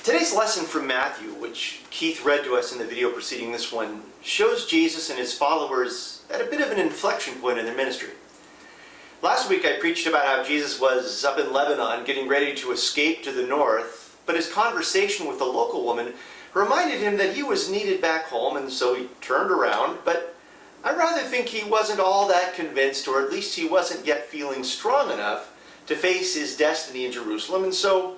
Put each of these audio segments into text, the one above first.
Today's lesson from Matthew, which Keith read to us in the video preceding this one, shows Jesus and his followers at a bit of an inflection point in their ministry. Last week I preached about how Jesus was up in Lebanon getting ready to escape to the north, but his conversation with the local woman reminded him that he was needed back home, and so he turned around. But I rather think he wasn't all that convinced, or at least he wasn't yet feeling strong enough to face his destiny in Jerusalem. And so,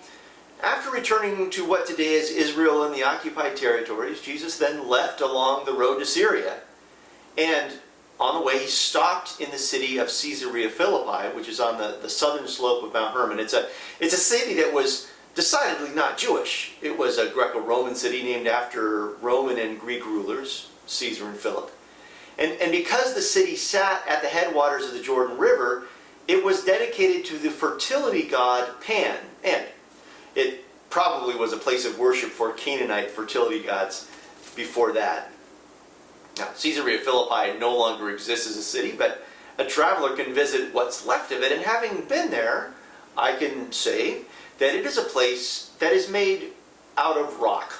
after returning to what today is Israel and the occupied territories, Jesus then left along the road to Syria. And on the way, he stopped in the city of Caesarea Philippi, which is on the southern slope of Mount Hermon. It's a city that was decidedly not Jewish. It was a Greco-Roman city named after Roman and Greek rulers, Caesar and Philip. And because the city sat at the headwaters of the Jordan River, it was dedicated to the fertility god Pan. And it probably was a place of worship for Canaanite fertility gods before that. Now, Caesarea Philippi no longer exists as a city, but a traveler can visit what's left of it. And having been there, I can say that it is a place that is made out of rock.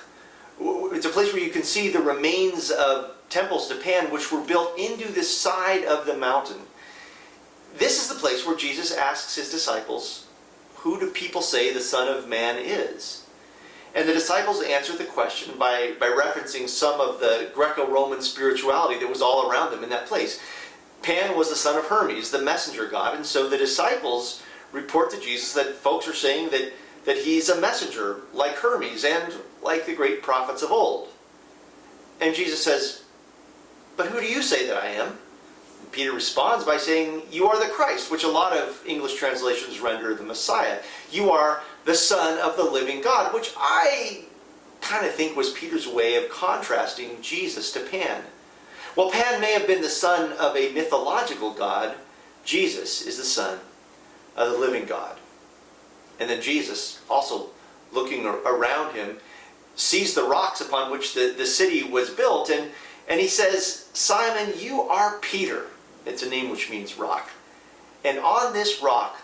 It's a place where you can see the remains of temples to Pan, which were built into the side of the mountain. This is the place where Jesus asks his disciples, "Who do people say the Son of Man is?" And the disciples answered the question by referencing some of the Greco-Roman spirituality that was all around them in that place. Pan was the son of Hermes, the messenger god, and so the disciples report to Jesus that folks are saying that he's a messenger like Hermes and like the great prophets of old. And Jesus says, "But who do you say that I am?" And Peter responds by saying, "You are the Christ," which a lot of English translations render the Messiah. "You are the Son of the living God," which I kind of think was Peter's way of contrasting Jesus to Pan. While Pan may have been the son of a mythological god, Jesus is the son of the living God. And then Jesus, also looking around him, sees the rocks upon which the city was built, and he says, "Simon, you are Peter." It's a name which means rock. "And on this rock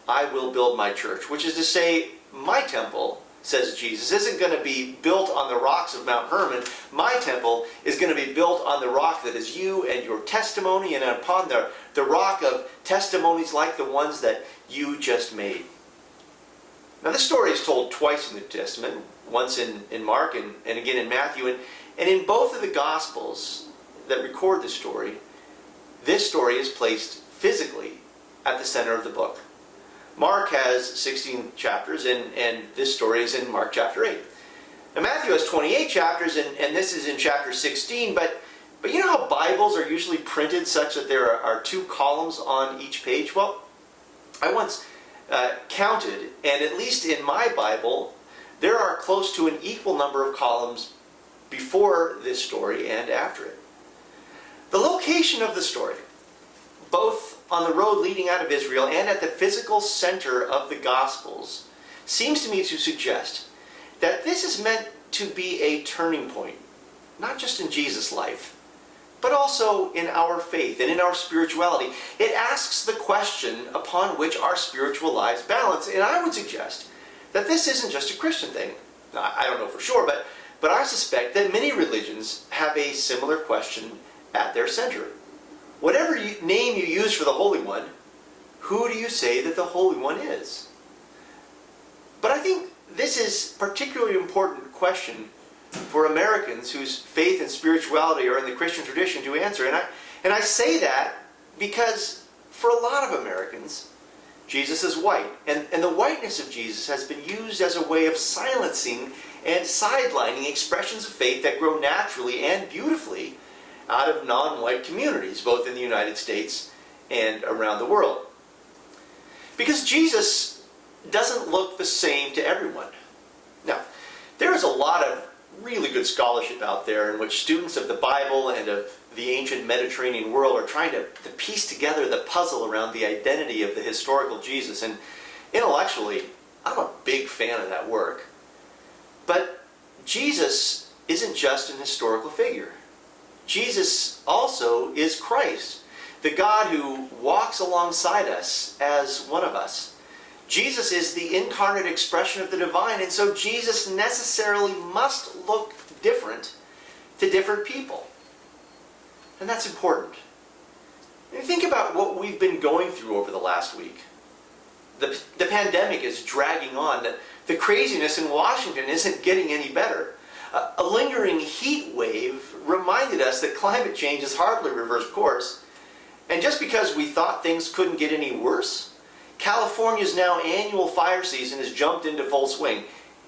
I will build my church," which is to say, my temple, says Jesus, isn't going to be built on the rocks of Mount Hermon. My temple is going to be built on the rock that is you and your testimony, and upon the rock of testimonies like the ones that you just made. Now, this story is told twice in the New Testament, once in Mark and again in Matthew. And in both of the Gospels that record this story is placed physically at the center of the book. Mark has 16 chapters, and this story is in Mark chapter 8. Now, Matthew has 28 chapters, and this is in chapter 16, but you know how Bibles are usually printed such that there are two columns on each page? Well, I once counted, and at least in my Bible, there are close to an equal number of columns before this story and after it. The location of the story, both on the road leading out of Israel and at the physical center of the Gospels, seems to me to suggest that this is meant to be a turning point, not just in Jesus' life, but also in our faith and in our spirituality. It asks the question upon which our spiritual lives balance, and I would suggest that this isn't just a Christian thing. Now, I don't know for sure, but I suspect that many religions have a similar question at their center. Whatever name you use for the Holy One, who do you say that the Holy One is? But I think this is a particularly important question for Americans whose faith and spirituality are in the Christian tradition to answer. And I say that because for a lot of Americans, Jesus is white. And the whiteness of Jesus has been used as a way of silencing and sidelining expressions of faith that grow naturally and beautifully out of non-white communities, both in the United States and around the world. Because Jesus doesn't look the same to everyone. Now, there is a lot of really good scholarship out there in which students of the Bible and of the ancient Mediterranean world are trying to piece together the puzzle around the identity of the historical Jesus. And intellectually, I'm a big fan of that work. But Jesus isn't just an historical figure. Jesus also is Christ, the God who walks alongside us as one of us. Jesus is the incarnate expression of the divine, and so Jesus necessarily must look different to different people. And that's important. And think about what we've been going through over the last week. The pandemic is dragging on. The craziness in Washington isn't getting any better. A lingering heat wave reminded us that climate change has hardly reversed course. And just because we thought things couldn't get any worse, California's now annual fire season has jumped into full swing.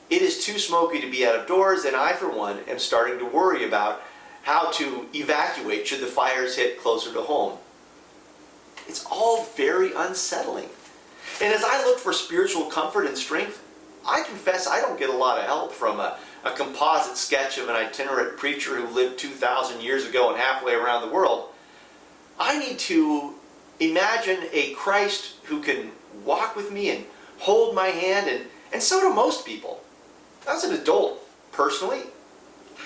It is too smoky to be out of doors, and I, for one, am starting to worry about how to evacuate should the fires hit closer to home. It's all very unsettling. And as I look for spiritual comfort and strength, I confess I don't get a lot of help from a composite sketch of an itinerant preacher who lived 2,000 years ago and halfway around the world. I need to imagine a Christ who can walk with me and hold my hand, and so do most people. As an adult, personally,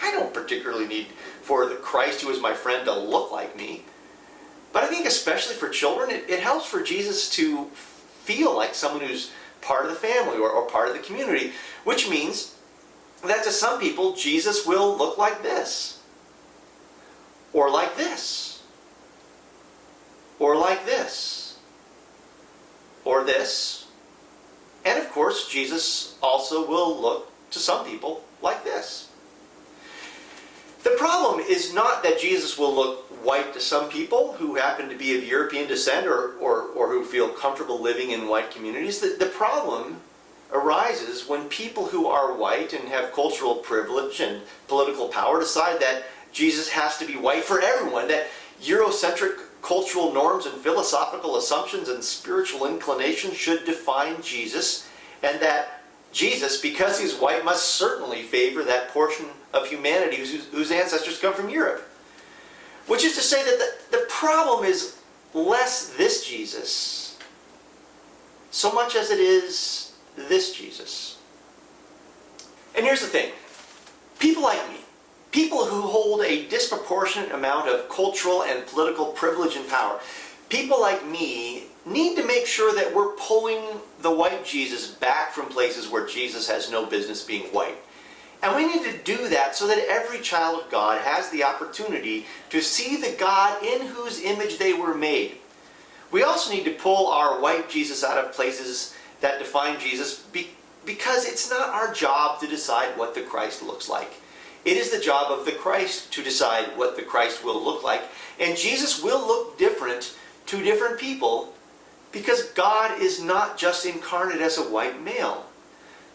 I don't particularly need for the Christ who is my friend to look like me. But I think especially for children, it helps for Jesus to feel like someone who's part of the family or part of the community, which means that to some people, Jesus will look like this, or like this, or like this, or this. And of course, Jesus also will look to some people like this. The problem is not that Jesus will look white to some people who happen to be of European descent or who feel comfortable living in white communities. The problem arises when people who are white and have cultural privilege and political power decide that Jesus has to be white for everyone, that Eurocentric cultural norms and philosophical assumptions and spiritual inclinations should define Jesus, and that Jesus, because he's white, must certainly favor that portion of humanity whose ancestors come from Europe. Which is to say that the problem is less this Jesus, so much as it is this Jesus. And here's the thing. People like me, people who hold a disproportionate amount of cultural and political privilege and power, people like me need to make sure that we're pulling the white Jesus back from places where Jesus has no business being white. And we need to do that so that every child of God has the opportunity to see the God in whose image they were made. We also need to pull our white Jesus out of places that define Jesus because it's not our job to decide what the Christ looks like. It is the job of the Christ to decide what the Christ will look like. And Jesus will look different to different people because God is not just incarnate as a white male.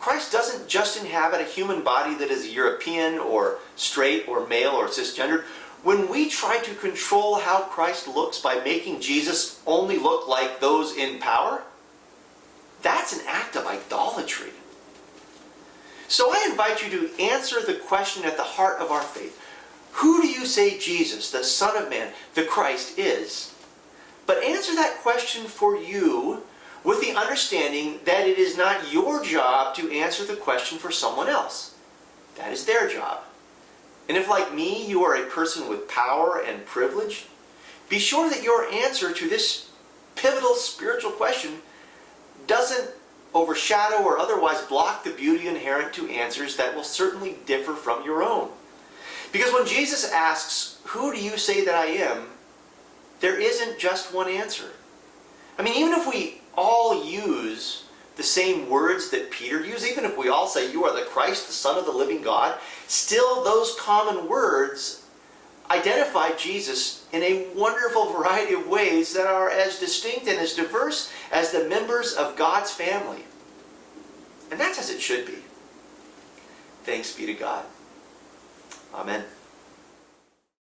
Christ doesn't just inhabit a human body that is European or straight or male or cisgendered. When we try to control how Christ looks by making Jesus only look like those in power, that's an act of idolatry. So I invite you to answer the question at the heart of our faith. Who do you say Jesus, the Son of Man, the Christ, is? But answer that question for you with the understanding that it is not your job to answer the question for someone else. That is their job. And if, like me, you are a person with power and privilege, be sure that your answer to this pivotal spiritual question doesn't overshadow or otherwise block the beauty inherent to answers that will certainly differ from your own. Because when Jesus asks, "Who do you say that I am?" there isn't just one answer. I mean, even if we all use the same words that Peter used, even if we all say, "You are the Christ, the Son of the living God," still those common words identify Jesus in a wonderful variety of ways that are as distinct and as diverse as the members of God's family. And that's as it should be. Thanks be to God. Amen.